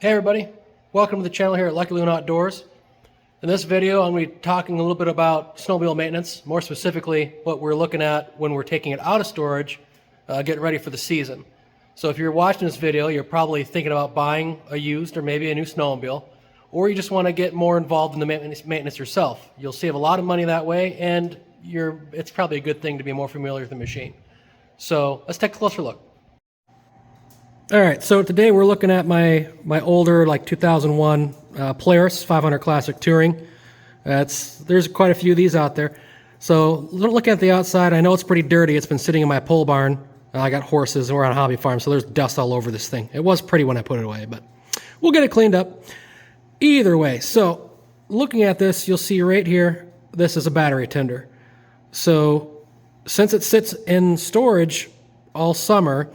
Hey everybody, welcome to the channel here at Lucky Loon Outdoors. In this video I'm going to be talking a little bit about snowmobile maintenance, more specifically what we're looking at when we're taking it out of storage, getting ready for the season. So if you're watching this video, you're probably thinking about buying a used or maybe a new snowmobile, or you just want to get more involved in the maintenance yourself. You'll save a lot of money that way, and it's probably a good thing to be more familiar with the machine. So let's take a closer look. All right, so today we're looking at my older, like 2001 Polaris 500 Classic Touring. There's quite a few of these out there. So look at the outside. I know it's pretty dirty. It's been sitting in my pole barn. I got horses and we're on a hobby farm, so there's dust all over this thing. It was pretty when I put it away, but we'll get it cleaned up. Either way, so looking at this, you'll see right here, this is a battery tender. So since it sits in storage all summer,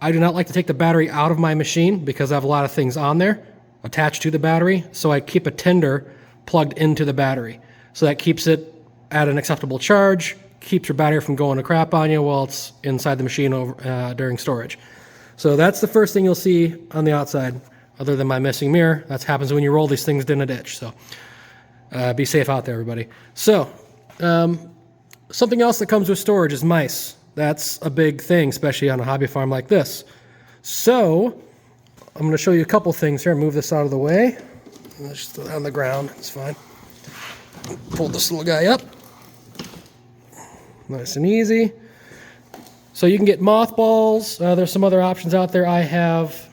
I do not like to take the battery out of my machine because I have a lot of things on there attached to the battery. So I keep a tender plugged into the battery. So that keeps it at an acceptable charge, keeps your battery from going to crap on you while it's inside the machine during storage. So that's the first thing you'll see on the outside, other than my missing mirror. That happens when you roll these things in a ditch. So be safe out there, everybody. So something else that comes with storage is mice. That's a big thing, especially on a hobby farm like this. So I'm going to show you a couple things here. Move this out of the way. Let's just throw it on the ground. It's fine. Pull this little guy up. Nice and easy. So you can get mothballs. There's some other options out there. I have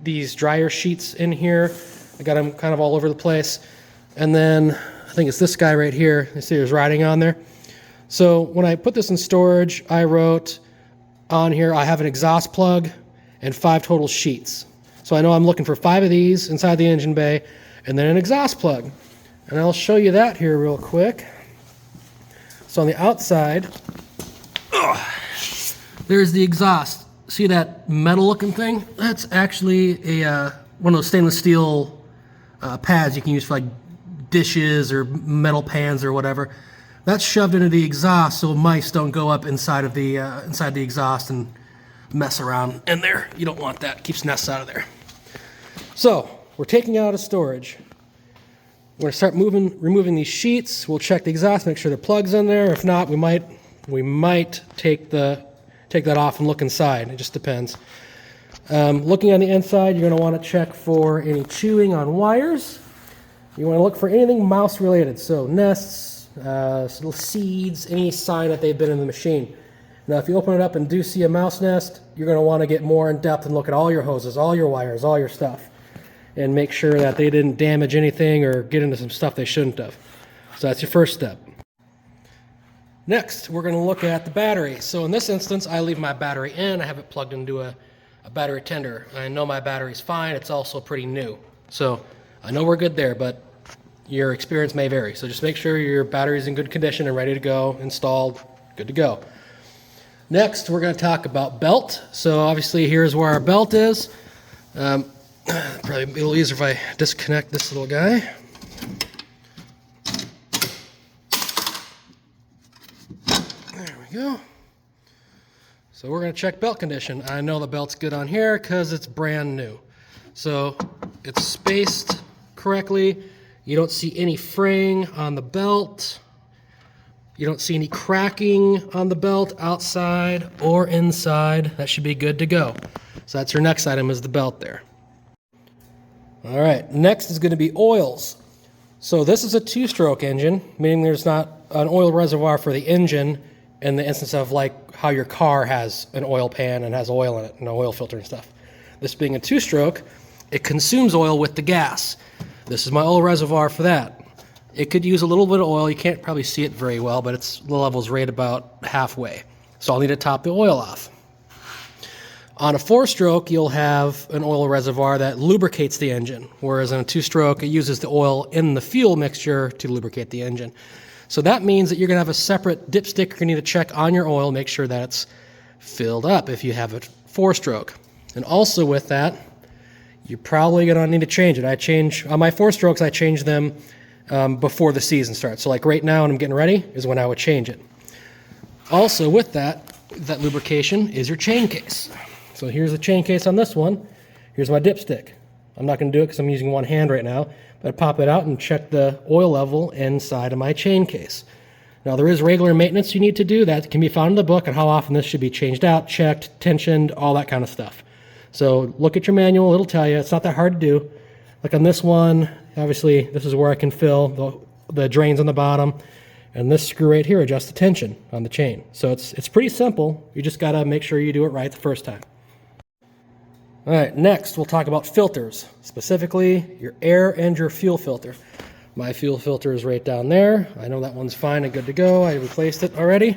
these dryer sheets in here. I got them kind of all over the place. And then I think it's this guy right here. You see there's writing on there. So when I put this in storage, I wrote on here, I have an exhaust plug and 5 total sheets. So I know I'm looking for 5 of these inside the engine bay and then an exhaust plug. And I'll show you that here real quick. So on the outside, there's the exhaust. See that metal looking thing? That's actually one of those stainless steel pads you can use for like dishes or metal pans or whatever. That's shoved into the exhaust so mice don't go up inside the exhaust and mess around in there. You don't want that. It keeps nests out of there. So we're taking out of storage. We're going to start removing these sheets. We'll check the exhaust, make sure the plug's in there. If not, we might take that off and look inside. It just depends. Looking on the inside, you're going to want to check for any chewing on wires. You want to look for anything mouse related, so nests, little seeds, any sign that they've been in the machine. Now if you open it up and do see a mouse nest, you're going to want to get more in depth and look at all your hoses, all your wires, all your stuff, and make sure that they didn't damage anything or get into some stuff they shouldn't have. So that's your first step. Next, we're going to look at the battery. So in this instance, I leave my battery in. I have it plugged into a battery tender. I know my battery's fine. It's also pretty new. So I know we're good there, but your experience may vary. So just make sure your battery's in good condition and ready to go, installed, good to go. Next, we're going to talk about belt. So obviously here's where our belt is. Probably be a little easier if I disconnect this little guy. There we go. So we're going to check belt condition. I know the belt's good on here because it's brand new. So it's spaced correctly. You don't see any fraying on the belt. You don't see any cracking on the belt outside or inside. That should be good to go. So that's your next item, is the belt there. All right, next is going to be oils. So this is a 2-stroke engine, meaning there's not an oil reservoir for the engine in the instance of like how your car has an oil pan and has oil in it, and an oil filter and stuff. This being a 2-stroke, it consumes oil with the gas. This is my oil reservoir for that. It could use a little bit of oil. You can't probably see it very well, but the level's right about halfway. So I'll need to top the oil off. On a 4-stroke, you'll have an oil reservoir that lubricates the engine, whereas on a 2-stroke, it uses the oil in the fuel mixture to lubricate the engine. So that means that you're going to have a separate dipstick you're going to need to check on your oil, make sure that it's filled up if you have a 4-stroke. And also with that, you're probably going to need to change it. On my 4-strokes, I change them before the season starts. So like right now when I'm getting ready is when I would change it. Also with that lubrication is your chain case. So here's the chain case on this one. Here's my dipstick. I'm not going to do it because I'm using one hand right now, but I pop it out and check the oil level inside of my chain case. Now, there is regular maintenance you need to do. That can be found in the book on how often this should be changed out, checked, tensioned, all that kind of stuff. So look at your manual. It'll tell you. It's not that hard to do. Like on this one, obviously, this is where I can fill the drains on the bottom. And this screw right here adjusts the tension on the chain. So it's pretty simple. You just got to make sure you do it right the first time. All right, next we'll talk about filters, specifically your air and your fuel filter. My fuel filter is right down there. I know that one's fine and good to go. I replaced it already.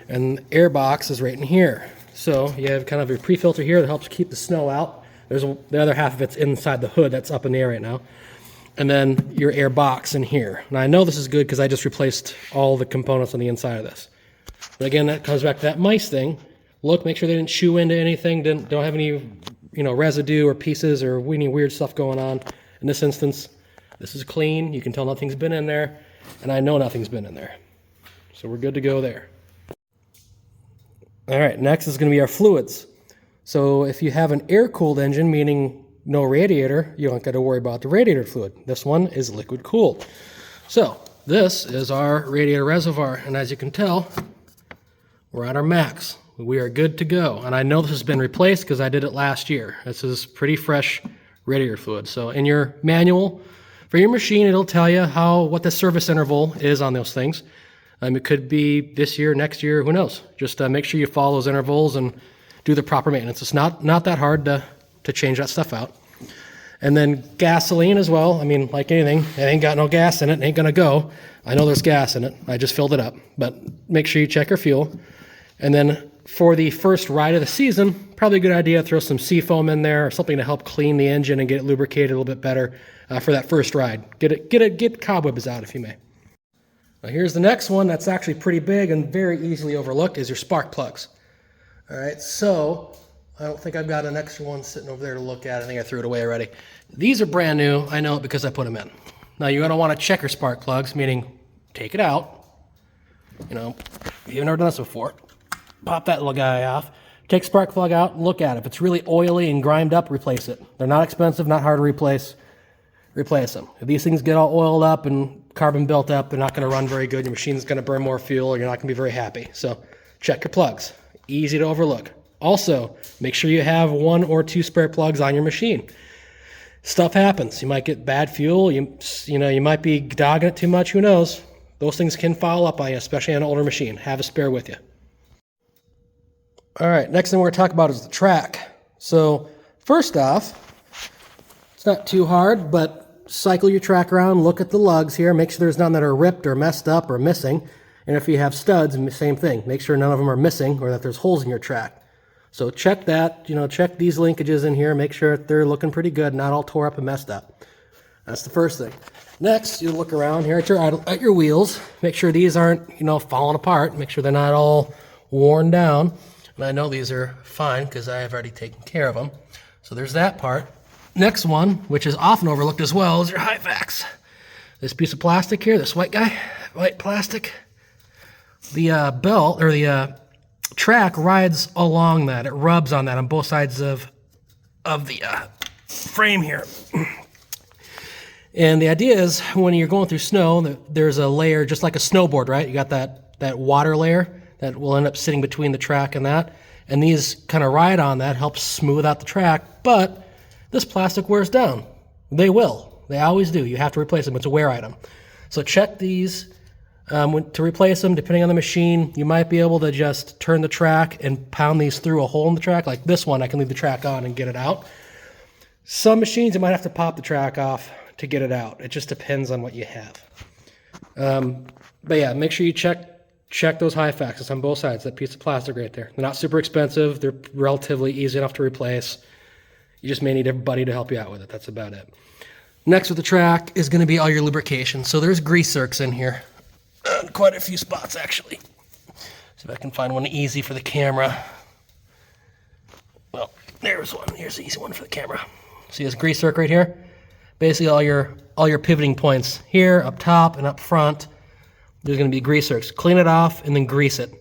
And the air box is right in here. So you have kind of your pre-filter here that helps keep the snow out. There's the other half of it's inside the hood that's up in the air right now. And then your air box in here. Now I know this is good because I just replaced all the components on the inside of this. But again, that comes back to that mice thing. Look, make sure they didn't chew into anything, don't have any residue or pieces or any weird stuff going on. In this instance, this is clean. You can tell nothing's been in there, and I know nothing's been in there. So we're good to go there. All right, next is going to be our fluids. So if you have an air-cooled engine, meaning no radiator, you don't got to worry about the radiator fluid. This one is liquid-cooled. So this is our radiator reservoir, and as you can tell, we're at our max. We are good to go. And I know this has been replaced because I did it last year. This is pretty fresh radiator fluid. So in your manual for your machine, it'll tell you what the service interval is on those things. It could be this year, next year, who knows. Just make sure you follow those intervals and do the proper maintenance. It's not that hard to change that stuff out. And then gasoline as well. I mean, like anything, it ain't got no gas in it. It ain't going to go. I know there's gas in it. I just filled it up. But make sure you check your fuel. And then for the first ride of the season, probably a good idea to throw some seafoam in there or something to help clean the engine and get it lubricated a little bit better for that first ride. Get cobwebs out if you may. Now here's the next one that's actually pretty big and very easily overlooked is your spark plugs. All right, so I don't think I've got an extra one sitting over there to look at. I think I threw it away already. These are brand new. I know it because I put them in. Now you're going to want to check your spark plugs, meaning take it out. You've never done this before. Pop that little guy off. Take spark plug out, look at it. If it's really oily and grimed up, replace it. They're not expensive, not hard to replace. Replace them. If these things get all oiled up and carbon built up, they're not going to run very good. Your machine's going to burn more fuel, or you're not going to be very happy. So check your plugs. Easy to overlook. Also, make sure you have 1 or 2 spare plugs on your machine. Stuff happens. You might get bad fuel. You might be dogging it too much. Who knows? Those things can foul up on you, especially on an older machine. Have a spare with you. All right, next thing we're going to talk about is the track. So first off, it's not too hard, but cycle your track around, look at the lugs here, make sure there's none that are ripped or messed up or missing. And if you have studs, same thing. Make sure none of them are missing or that there's holes in your track. So check that, check these linkages in here, make sure they're looking pretty good, not all tore up and messed up. That's the first thing. Next, you look around here at your wheels, make sure these aren't, falling apart, make sure they're not all worn down. And I know these are fine because I have already taken care of them. So there's that part. Next one, which is often overlooked as well, is your high vacs. This piece of plastic here, this white plastic, the belt or the track rides along that. It rubs on that on both sides of the frame here. And the idea is when you're going through snow, there's a layer just like a snowboard, right? You got that water layer that will end up sitting between the track and that. And these kind of ride on that, helps smooth out the track, but this plastic wears down. They will. They always do. You have to replace them. It's a wear item. So check these to replace them. Depending on the machine, you might be able to just turn the track and pound these through a hole in the track. Like this one, I can leave the track on and get it out. Some machines, you might have to pop the track off to get it out. It just depends on what you have. But yeah, make sure you check those high vacs. It's on both sides, that piece of plastic right there. They're not super expensive. They're relatively easy enough to replace. You just may need everybody to help you out with it. That's about it. Next with the track is going to be all your lubrication. So there's grease zerks in here. Quite a few spots, actually. See if I can find one easy for the camera. Well, there's one. Here's the easy one for the camera. See this grease zerk right here? Basically all your pivoting points here, up top and up front. There's going to be grease zerks. Clean it off and then grease it.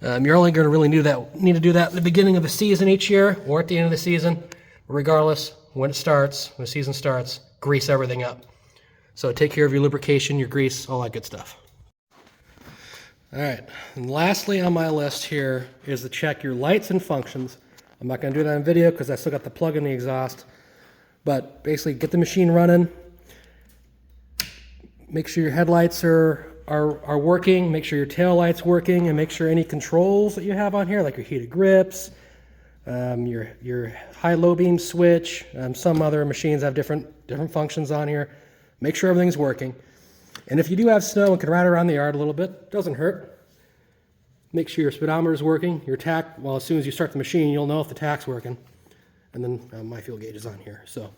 You're only going to really need to do that at the beginning of the season each year or at the end of the season. Regardless, when the season starts, grease everything up. So take care of your lubrication, your grease, all that good stuff. All right, and lastly on my list here is to check your lights and functions. I'm not going to do that on video because I still got the plug in the exhaust. But basically get the machine running. Make sure your headlights are working. Make sure your tail light's working, and make sure any controls that you have on here, like your heated grips, your high-low beam switch. Some other machines have different functions on here. Make sure everything's working. And if you do have snow and can ride around the yard a little bit, doesn't hurt. Make sure your speedometer is working. Your tach, well, as soon as you start the machine, you'll know if the tach's working. And then my fuel gauge is on here. So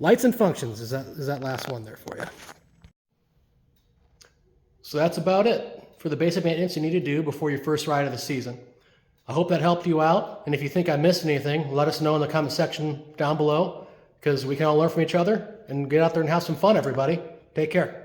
lights and functions is that last one there for you. So that's about it for the basic maintenance you need to do before your first ride of the season. I hope that helped you out. And if you think I missed anything, let us know in the comment section down below, because we can all learn from each other and get out there and have some fun, everybody. Take care.